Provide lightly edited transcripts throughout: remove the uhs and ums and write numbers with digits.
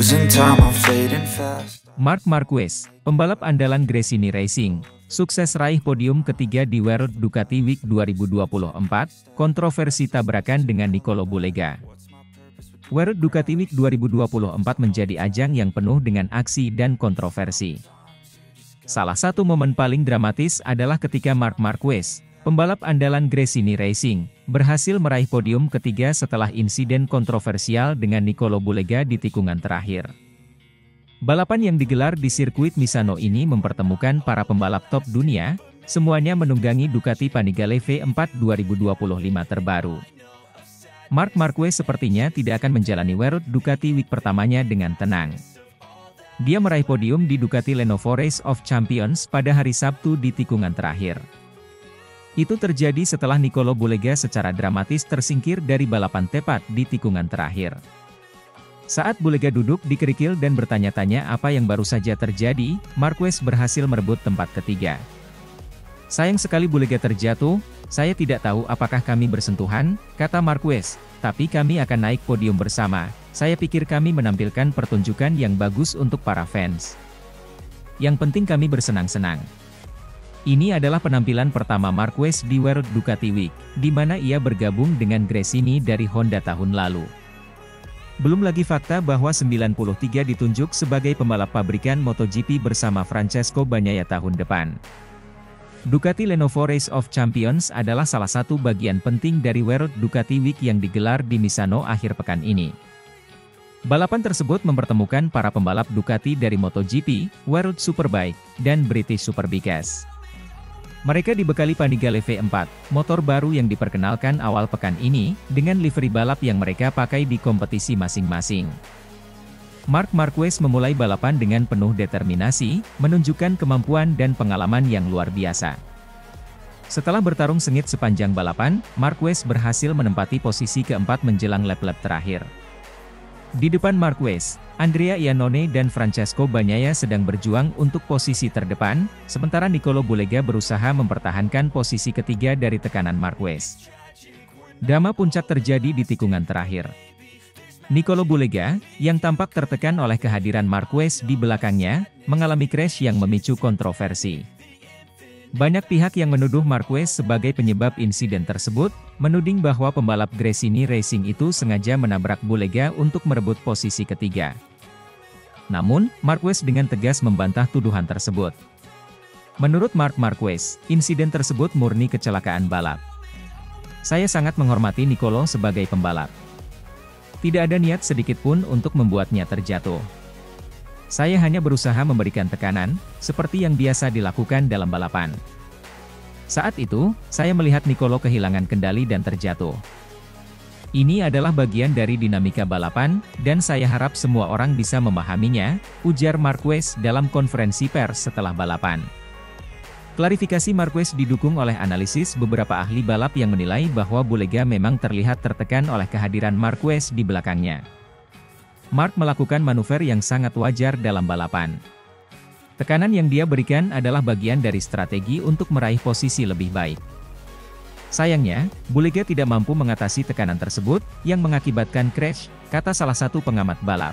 Losing time, I'm fading fast. Marc Marquez, pembalap andalan Gresini Racing, sukses raih podium ketiga di World Ducati Week 2024, kontroversi tabrakan dengan Nicolo Bulega. World Ducati Week 2024 menjadi ajang yang penuh dengan aksi dan kontroversi. Salah satu momen paling dramatis adalah ketika Marc Marquez, pembalap andalan Gresini Racing, berhasil meraih podium ketiga setelah insiden kontroversial dengan Nicolo Bulega di tikungan terakhir. Balapan yang digelar di sirkuit Misano ini mempertemukan para pembalap top dunia, semuanya menunggangi Ducati Panigale V4 2025 terbaru. Marc Marquez sepertinya tidak akan menjalani World Ducati Week pertamanya dengan tenang. Dia meraih podium di Ducati Lenovo Race of Champions pada hari Sabtu di tikungan terakhir. Itu terjadi setelah Nicolo Bulega secara dramatis tersingkir dari balapan tepat di tikungan terakhir. Saat Bulega duduk di kerikil dan bertanya-tanya apa yang baru saja terjadi, Marquez berhasil merebut tempat ketiga. "Sayang sekali Bulega terjatuh, saya tidak tahu apakah kami bersentuhan," kata Marquez, "tapi kami akan naik podium bersama. Saya pikir kami menampilkan pertunjukan yang bagus untuk para fans. Yang penting kami bersenang-senang." Ini adalah penampilan pertama Marquez di World Ducati Week, di mana ia bergabung dengan Gresini dari Honda tahun lalu. Belum lagi fakta bahwa 93 ditunjuk sebagai pembalap pabrikan MotoGP bersama Francesco Bagnaia tahun depan. Ducati Lenovo Race of Champions adalah salah satu bagian penting dari World Ducati Week yang digelar di Misano akhir pekan ini. Balapan tersebut mempertemukan para pembalap Ducati dari MotoGP, World Superbike, dan British Superbikes. Mereka dibekali Panigale V4, motor baru yang diperkenalkan awal pekan ini, dengan livery balap yang mereka pakai di kompetisi masing-masing. Marc Marquez memulai balapan dengan penuh determinasi, menunjukkan kemampuan dan pengalaman yang luar biasa. Setelah bertarung sengit sepanjang balapan, Marquez berhasil menempati posisi keempat menjelang lap-lap terakhir. Di depan Marquez, Andrea Iannone dan Francesco Bagnaia sedang berjuang untuk posisi terdepan, sementara Nicolo Bulega berusaha mempertahankan posisi ketiga dari tekanan Marquez. Drama puncak terjadi di tikungan terakhir. Nicolo Bulega, yang tampak tertekan oleh kehadiran Marquez di belakangnya, mengalami crash yang memicu kontroversi. Banyak pihak yang menuduh Marquez sebagai penyebab insiden tersebut, menuding bahwa pembalap Gresini Racing itu sengaja menabrak Bulega untuk merebut posisi ketiga. Namun, Marquez dengan tegas membantah tuduhan tersebut. Menurut Marc Marquez, insiden tersebut murni kecelakaan balap. "Saya sangat menghormati Nicolo sebagai pembalap. Tidak ada niat sedikitpun untuk membuatnya terjatuh. Saya hanya berusaha memberikan tekanan, seperti yang biasa dilakukan dalam balapan. Saat itu, saya melihat Nicolo kehilangan kendali dan terjatuh. Ini adalah bagian dari dinamika balapan, dan saya harap semua orang bisa memahaminya," ujar Marquez dalam konferensi pers setelah balapan. Klarifikasi Marquez didukung oleh analisis beberapa ahli balap yang menilai bahwa Bulega memang terlihat tertekan oleh kehadiran Marquez di belakangnya. Marc melakukan manuver yang sangat wajar dalam balapan. Tekanan yang dia berikan adalah bagian dari strategi untuk meraih posisi lebih baik. Sayangnya, Bulega tidak mampu mengatasi tekanan tersebut, yang mengakibatkan crash, kata salah satu pengamat balap.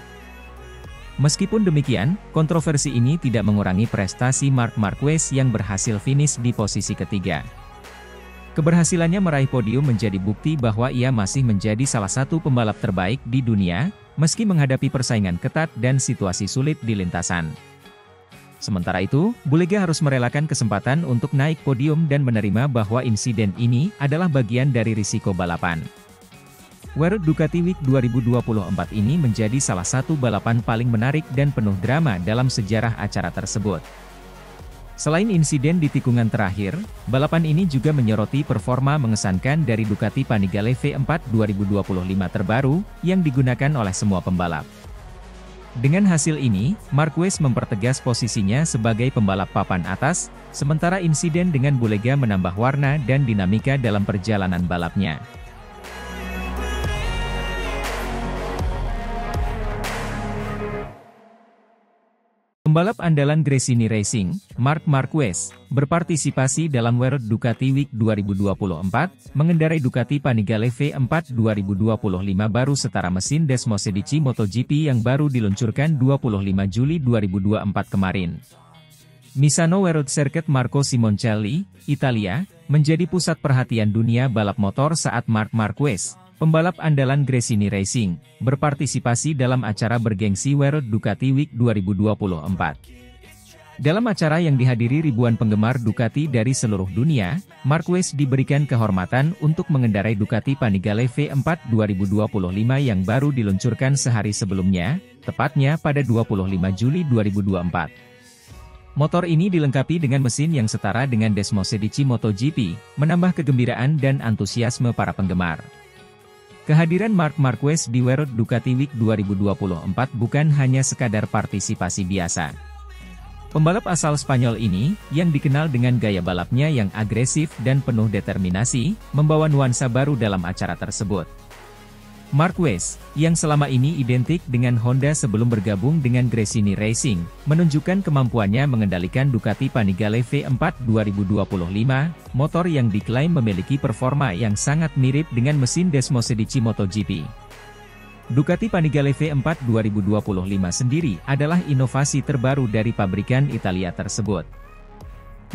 Meskipun demikian, kontroversi ini tidak mengurangi prestasi Marc Marquez yang berhasil finish di posisi ketiga. Keberhasilannya meraih podium menjadi bukti bahwa ia masih menjadi salah satu pembalap terbaik di dunia, meski menghadapi persaingan ketat dan situasi sulit di lintasan. Sementara itu, Bulega harus merelakan kesempatan untuk naik podium dan menerima bahwa insiden ini adalah bagian dari risiko balapan. World Ducati Week 2024 ini menjadi salah satu balapan paling menarik dan penuh drama dalam sejarah acara tersebut. Selain insiden di tikungan terakhir, balapan ini juga menyoroti performa mengesankan dari Ducati Panigale V4 2025 terbaru, yang digunakan oleh semua pembalap. Dengan hasil ini, Marquez mempertegas posisinya sebagai pembalap papan atas, sementara insiden dengan Bulega menambah warna dan dinamika dalam perjalanan balapnya. Pembalap andalan Gresini Racing, Marc Marquez, berpartisipasi dalam World Ducati Week 2024, mengendarai Ducati Panigale V4 2025 baru setara mesin Desmosedici MotoGP yang baru diluncurkan 25 Juli 2024 kemarin. Misano World Circuit Marco Simoncelli, Italia, menjadi pusat perhatian dunia balap motor saat Marc Marquez, pembalap andalan Gresini Racing, berpartisipasi dalam acara bergengsi World Ducati Week 2024. Dalam acara yang dihadiri ribuan penggemar Ducati dari seluruh dunia, Marquez diberikan kehormatan untuk mengendarai Ducati Panigale V4 2025 yang baru diluncurkan sehari sebelumnya, tepatnya pada 25 Juli 2024. Motor ini dilengkapi dengan mesin yang setara dengan Desmosedici MotoGP, menambah kegembiraan dan antusiasme para penggemar. Kehadiran Marc Marquez di World Ducati Week 2024 bukan hanya sekadar partisipasi biasa. Pembalap asal Spanyol ini, yang dikenal dengan gaya balapnya yang agresif dan penuh determinasi, membawa nuansa baru dalam acara tersebut. Marquez, yang selama ini identik dengan Honda sebelum bergabung dengan Gresini Racing, menunjukkan kemampuannya mengendalikan Ducati Panigale V4 2025, motor yang diklaim memiliki performa yang sangat mirip dengan mesin Desmosedici MotoGP. Ducati Panigale V4 2025 sendiri adalah inovasi terbaru dari pabrikan Italia tersebut.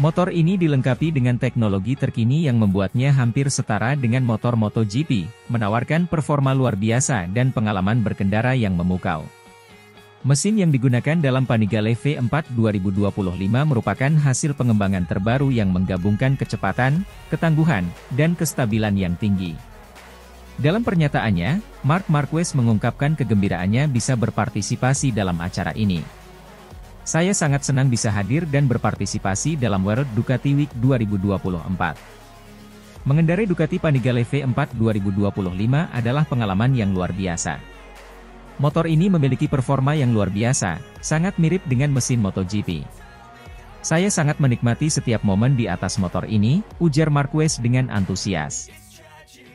Motor ini dilengkapi dengan teknologi terkini yang membuatnya hampir setara dengan motor MotoGP, menawarkan performa luar biasa dan pengalaman berkendara yang memukau. Mesin yang digunakan dalam Panigale V4 2025 merupakan hasil pengembangan terbaru yang menggabungkan kecepatan, ketangguhan, dan kestabilan yang tinggi. Dalam pernyataannya, Marc Marquez mengungkapkan kegembiraannya bisa berpartisipasi dalam acara ini. Saya sangat senang bisa hadir dan berpartisipasi dalam World Ducati Week 2024. Mengendarai Ducati Panigale V4 2025 adalah pengalaman yang luar biasa. Motor ini memiliki performa yang luar biasa, sangat mirip dengan mesin MotoGP. Saya sangat menikmati setiap momen di atas motor ini, ujar Marquez dengan antusias.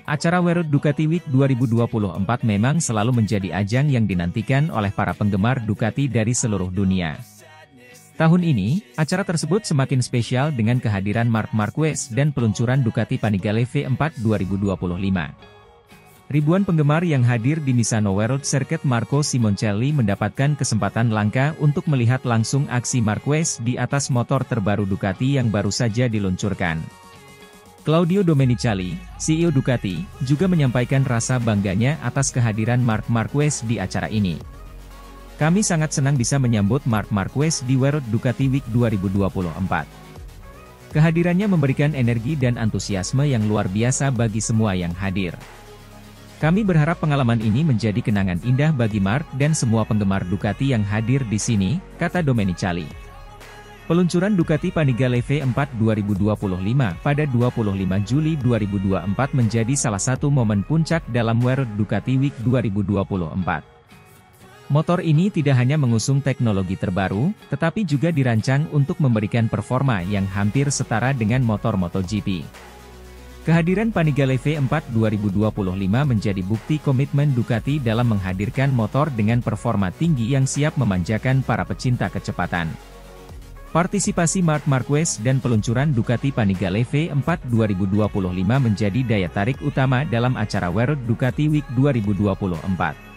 Acara World Ducati Week 2024 memang selalu menjadi ajang yang dinantikan oleh para penggemar Ducati dari seluruh dunia. Tahun ini, acara tersebut semakin spesial dengan kehadiran Marc Marquez dan peluncuran Ducati Panigale V4 2025. Ribuan penggemar yang hadir di Misano World Circuit Marco Simoncelli mendapatkan kesempatan langka untuk melihat langsung aksi Marquez di atas motor terbaru Ducati yang baru saja diluncurkan. Claudio Domenicali, CEO Ducati, juga menyampaikan rasa bangganya atas kehadiran Marc Marquez di acara ini. Kami sangat senang bisa menyambut Marc Marquez di World Ducati Week 2024. Kehadirannya memberikan energi dan antusiasme yang luar biasa bagi semua yang hadir. Kami berharap pengalaman ini menjadi kenangan indah bagi Marc dan semua penggemar Ducati yang hadir di sini, kata Domenicali. Peluncuran Ducati Panigale V4 2025 pada 25 Juli 2024 menjadi salah satu momen puncak dalam World Ducati Week 2024. Motor ini tidak hanya mengusung teknologi terbaru, tetapi juga dirancang untuk memberikan performa yang hampir setara dengan motor MotoGP. Kehadiran Panigale V4 2025 menjadi bukti komitmen Ducati dalam menghadirkan motor dengan performa tinggi yang siap memanjakan para pecinta kecepatan. Partisipasi Marc Marquez dan peluncuran Ducati Panigale V4 2025 menjadi daya tarik utama dalam acara World Ducati Week 2024.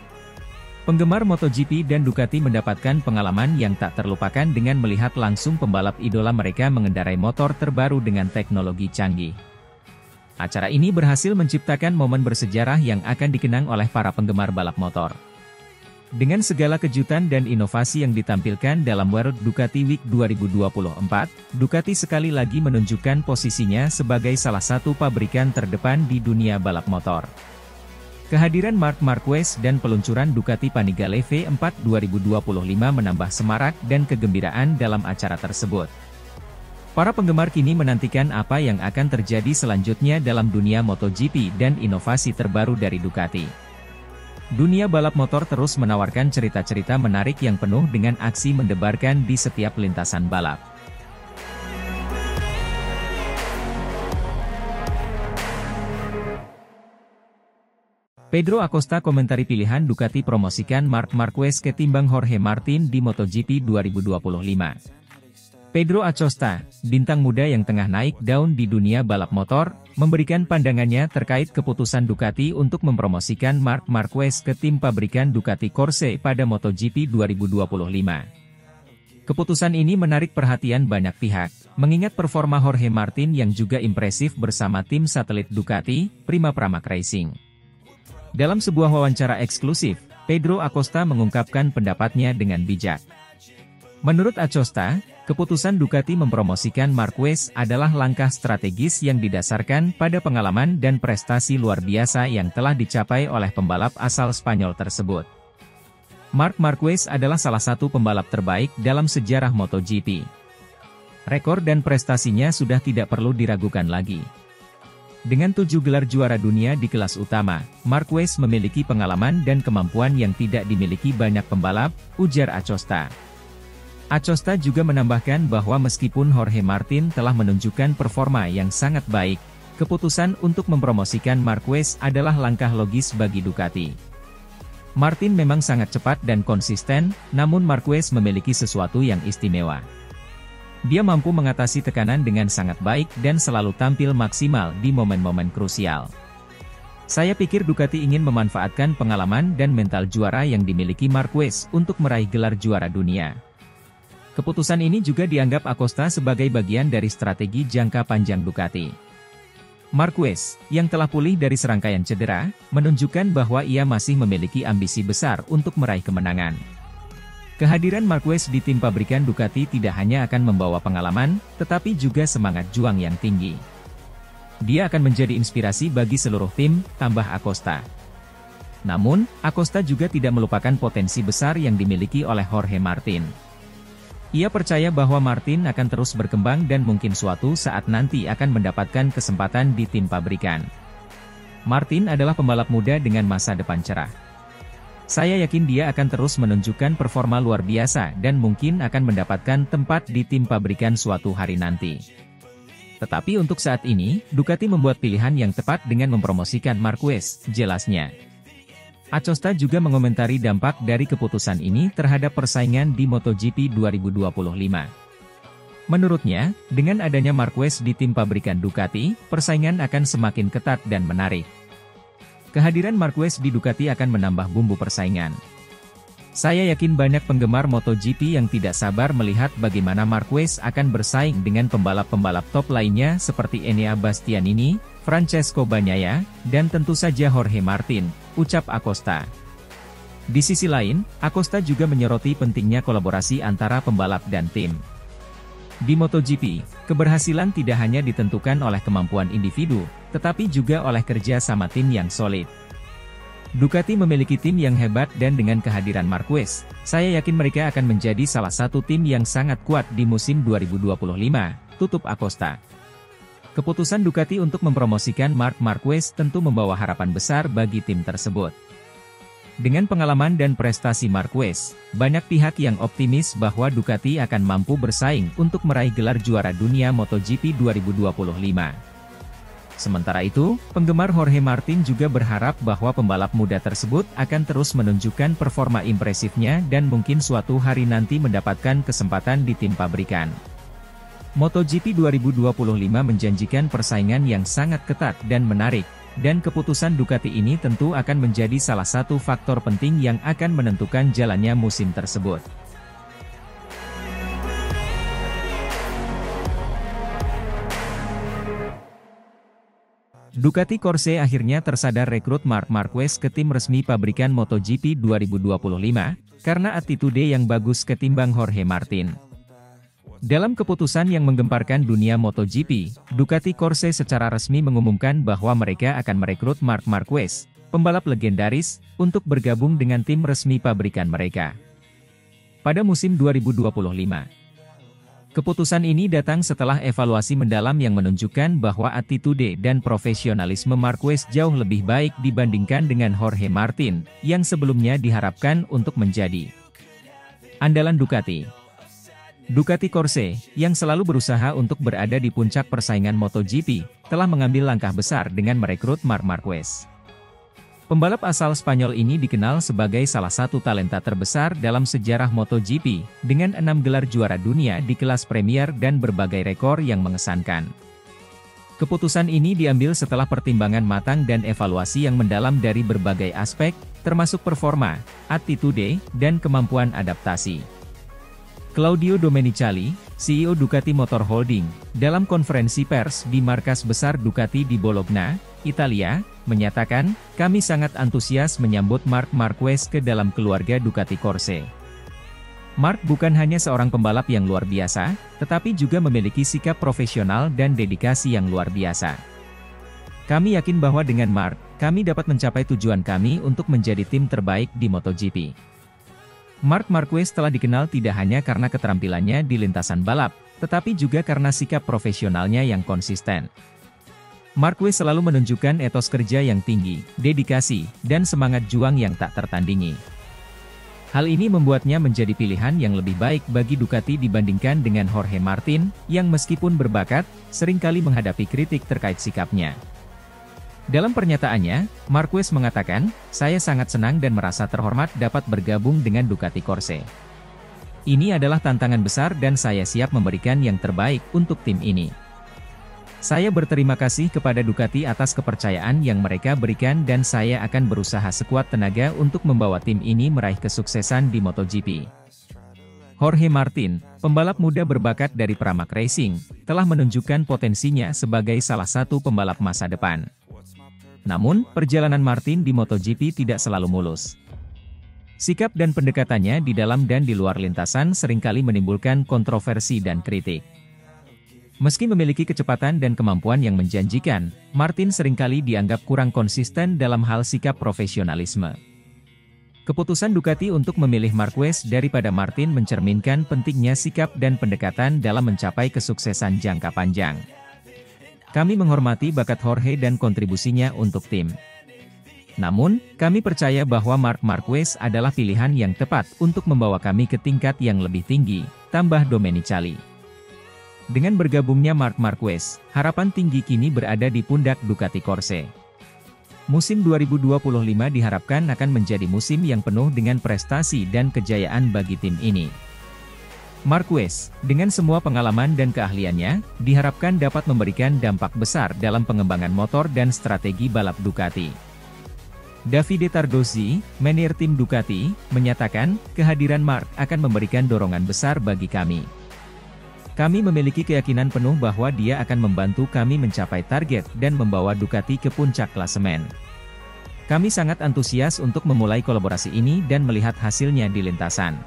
Penggemar MotoGP dan Ducati mendapatkan pengalaman yang tak terlupakan dengan melihat langsung pembalap idola mereka mengendarai motor terbaru dengan teknologi canggih. Acara ini berhasil menciptakan momen bersejarah yang akan dikenang oleh para penggemar balap motor. Dengan segala kejutan dan inovasi yang ditampilkan dalam World Ducati Week 2024, Ducati sekali lagi menunjukkan posisinya sebagai salah satu pabrikan terdepan di dunia balap motor. Kehadiran Marc Marquez dan peluncuran Ducati Panigale V4 2025 menambah semarak dan kegembiraan dalam acara tersebut. Para penggemar kini menantikan apa yang akan terjadi selanjutnya dalam dunia MotoGP dan inovasi terbaru dari Ducati. Dunia balap motor terus menawarkan cerita-cerita menarik yang penuh dengan aksi mendebarkan di setiap lintasan balap. Pedro Acosta komentari pilihan Ducati promosikan Marc Marquez ketimbang Jorge Martin di MotoGP 2025. Pedro Acosta, bintang muda yang tengah naik daun di dunia balap motor, memberikan pandangannya terkait keputusan Ducati untuk mempromosikan Marc Marquez ke tim pabrikan Ducati Corse pada MotoGP 2025. Keputusan ini menarik perhatian banyak pihak, mengingat performa Jorge Martin yang juga impresif bersama tim satelit Ducati, Prima Pramac Racing. Dalam sebuah wawancara eksklusif, Pedro Acosta mengungkapkan pendapatnya dengan bijak. Menurut Acosta, keputusan Ducati mempromosikan Marquez adalah langkah strategis yang didasarkan pada pengalaman dan prestasi luar biasa yang telah dicapai oleh pembalap asal Spanyol tersebut. Marc Marquez adalah salah satu pembalap terbaik dalam sejarah MotoGP. Rekor dan prestasinya sudah tidak perlu diragukan lagi. Dengan 7 gelar juara dunia di kelas utama, Marquez memiliki pengalaman dan kemampuan yang tidak dimiliki banyak pembalap, ujar Acosta. Acosta juga menambahkan bahwa meskipun Jorge Martin telah menunjukkan performa yang sangat baik, keputusan untuk mempromosikan Marquez adalah langkah logis bagi Ducati. Martin memang sangat cepat dan konsisten, namun Marquez memiliki sesuatu yang istimewa. Dia mampu mengatasi tekanan dengan sangat baik dan selalu tampil maksimal di momen-momen krusial. Saya pikir Ducati ingin memanfaatkan pengalaman dan mental juara yang dimiliki Marquez untuk meraih gelar juara dunia. Keputusan ini juga dianggap Acosta sebagai bagian dari strategi jangka panjang Ducati. Marquez, yang telah pulih dari serangkaian cedera, menunjukkan bahwa ia masih memiliki ambisi besar untuk meraih kemenangan. Kehadiran Marquez di tim pabrikan Ducati tidak hanya akan membawa pengalaman, tetapi juga semangat juang yang tinggi. Dia akan menjadi inspirasi bagi seluruh tim, tambah Acosta. Namun, Acosta juga tidak melupakan potensi besar yang dimiliki oleh Jorge Martin. Ia percaya bahwa Martin akan terus berkembang dan mungkin suatu saat nanti akan mendapatkan kesempatan di tim pabrikan. Martin adalah pembalap muda dengan masa depan cerah. Saya yakin dia akan terus menunjukkan performa luar biasa dan mungkin akan mendapatkan tempat di tim pabrikan suatu hari nanti. Tetapi untuk saat ini, Ducati membuat pilihan yang tepat dengan mempromosikan Marquez, jelasnya. Acosta juga mengomentari dampak dari keputusan ini terhadap persaingan di MotoGP 2025. Menurutnya, dengan adanya Marquez di tim pabrikan Ducati, persaingan akan semakin ketat dan menarik. Kehadiran Marquez di Ducati akan menambah bumbu persaingan. Saya yakin banyak penggemar MotoGP yang tidak sabar melihat bagaimana Marquez akan bersaing dengan pembalap-pembalap top lainnya seperti Enea Bastianini, Francesco Bagnaia, dan tentu saja Jorge Martin, ucap Acosta. Di sisi lain, Acosta juga menyoroti pentingnya kolaborasi antara pembalap dan tim. Di MotoGP, keberhasilan tidak hanya ditentukan oleh kemampuan individu, tetapi juga oleh kerja sama tim yang solid. Ducati memiliki tim yang hebat dan dengan kehadiran Marquez, saya yakin mereka akan menjadi salah satu tim yang sangat kuat di musim 2025, tutup Acosta. Keputusan Ducati untuk mempromosikan Marc Marquez tentu membawa harapan besar bagi tim tersebut. Dengan pengalaman dan prestasi Marquez, banyak pihak yang optimis bahwa Ducati akan mampu bersaing untuk meraih gelar juara dunia MotoGP 2025. Sementara itu, penggemar Jorge Martin juga berharap bahwa pembalap muda tersebut akan terus menunjukkan performa impresifnya dan mungkin suatu hari nanti mendapatkan kesempatan di tim pabrikan. MotoGP 2025 menjanjikan persaingan yang sangat ketat dan menarik, dan keputusan Ducati ini tentu akan menjadi salah satu faktor penting yang akan menentukan jalannya musim tersebut. Ducati Corse akhirnya tersadar rekrut Marc Marquez ke tim resmi pabrikan MotoGP 2025, karena attitude yang bagus ketimbang Jorge Martin. Dalam keputusan yang menggemparkan dunia MotoGP, Ducati Corse secara resmi mengumumkan bahwa mereka akan merekrut Marc Marquez, pembalap legendaris, untuk bergabung dengan tim resmi pabrikan mereka pada musim 2025. Keputusan ini datang setelah evaluasi mendalam yang menunjukkan bahwa attitude dan profesionalisme Marquez jauh lebih baik dibandingkan dengan Jorge Martin, yang sebelumnya diharapkan untuk menjadi andalan Ducati. Ducati Corse, yang selalu berusaha untuk berada di puncak persaingan MotoGP, telah mengambil langkah besar dengan merekrut Marc Marquez. Pembalap asal Spanyol ini dikenal sebagai salah satu talenta terbesar dalam sejarah MotoGP, dengan 6 gelar juara dunia di kelas Premier dan berbagai rekor yang mengesankan. Keputusan ini diambil setelah pertimbangan matang dan evaluasi yang mendalam dari berbagai aspek, termasuk performa, attitude, dan kemampuan adaptasi. Claudio Domenicali, CEO Ducati Motor Holding, dalam konferensi pers di markas besar Ducati di Bologna, Italia, menyatakan, "Kami sangat antusias menyambut Marc Marquez ke dalam keluarga Ducati Corse. Marc bukan hanya seorang pembalap yang luar biasa, tetapi juga memiliki sikap profesional dan dedikasi yang luar biasa. Kami yakin bahwa dengan Marc, kami dapat mencapai tujuan kami untuk menjadi tim terbaik di MotoGP." Marc Marquez telah dikenal tidak hanya karena keterampilannya di lintasan balap, tetapi juga karena sikap profesionalnya yang konsisten. Marquez selalu menunjukkan etos kerja yang tinggi, dedikasi, dan semangat juang yang tak tertandingi. Hal ini membuatnya menjadi pilihan yang lebih baik bagi Ducati dibandingkan dengan Jorge Martin, yang meskipun berbakat, seringkali menghadapi kritik terkait sikapnya. Dalam pernyataannya, Marquez mengatakan, "Saya sangat senang dan merasa terhormat dapat bergabung dengan Ducati Corse. Ini adalah tantangan besar dan saya siap memberikan yang terbaik untuk tim ini. Saya berterima kasih kepada Ducati atas kepercayaan yang mereka berikan dan saya akan berusaha sekuat tenaga untuk membawa tim ini meraih kesuksesan di MotoGP." Jorge Martin, pembalap muda berbakat dari Pramac Racing, telah menunjukkan potensinya sebagai salah satu pembalap masa depan. Namun, perjalanan Martin di MotoGP tidak selalu mulus. Sikap dan pendekatannya di dalam dan di luar lintasan seringkali menimbulkan kontroversi dan kritik. Meski memiliki kecepatan dan kemampuan yang menjanjikan, Martin seringkali dianggap kurang konsisten dalam hal sikap profesionalisme. Keputusan Ducati untuk memilih Marquez daripada Martin mencerminkan pentingnya sikap dan pendekatan dalam mencapai kesuksesan jangka panjang. Kami menghormati bakat Jorge dan kontribusinya untuk tim. Namun, kami percaya bahwa Marc Marquez adalah pilihan yang tepat untuk membawa kami ke tingkat yang lebih tinggi, tambah Domenicali. Dengan bergabungnya Marc Marquez, harapan tinggi kini berada di pundak Ducati Corse. Musim 2025 diharapkan akan menjadi musim yang penuh dengan prestasi dan kejayaan bagi tim ini. Marquez, dengan semua pengalaman dan keahliannya, diharapkan dapat memberikan dampak besar dalam pengembangan motor dan strategi balap Ducati. Davide Tardozzi, manajer tim Ducati, menyatakan, "Kehadiran Marc akan memberikan dorongan besar bagi kami. Kami memiliki keyakinan penuh bahwa dia akan membantu kami mencapai target dan membawa Ducati ke puncak klasemen. Kami sangat antusias untuk memulai kolaborasi ini dan melihat hasilnya di lintasan."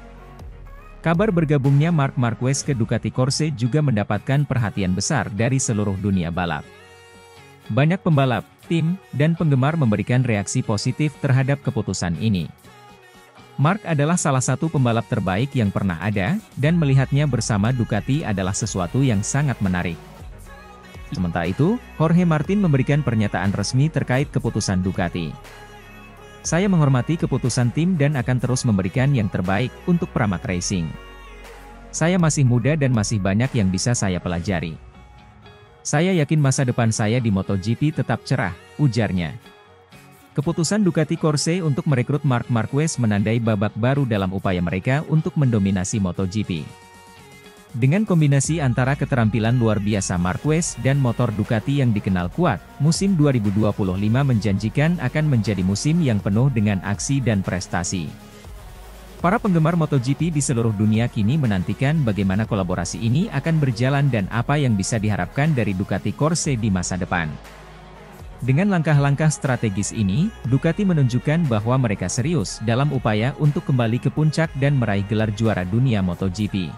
Kabar bergabungnya Marc Marquez ke Ducati Corse juga mendapatkan perhatian besar dari seluruh dunia balap. Banyak pembalap, tim, dan penggemar memberikan reaksi positif terhadap keputusan ini. Marc adalah salah satu pembalap terbaik yang pernah ada, dan melihatnya bersama Ducati adalah sesuatu yang sangat menarik. Sementara itu, Jorge Martin memberikan pernyataan resmi terkait keputusan Ducati. "Saya menghormati keputusan tim dan akan terus memberikan yang terbaik untuk Pramac Racing. Saya masih muda dan masih banyak yang bisa saya pelajari. Saya yakin masa depan saya di MotoGP tetap cerah," ujarnya. Keputusan Ducati Corse untuk merekrut Marc Marquez menandai babak baru dalam upaya mereka untuk mendominasi MotoGP. Dengan kombinasi antara keterampilan luar biasa Marquez dan motor Ducati yang dikenal kuat, musim 2025 menjanjikan akan menjadi musim yang penuh dengan aksi dan prestasi. Para penggemar MotoGP di seluruh dunia kini menantikan bagaimana kolaborasi ini akan berjalan dan apa yang bisa diharapkan dari Ducati Corse di masa depan. Dengan langkah-langkah strategis ini, Ducati menunjukkan bahwa mereka serius dalam upaya untuk kembali ke puncak dan meraih gelar juara dunia MotoGP.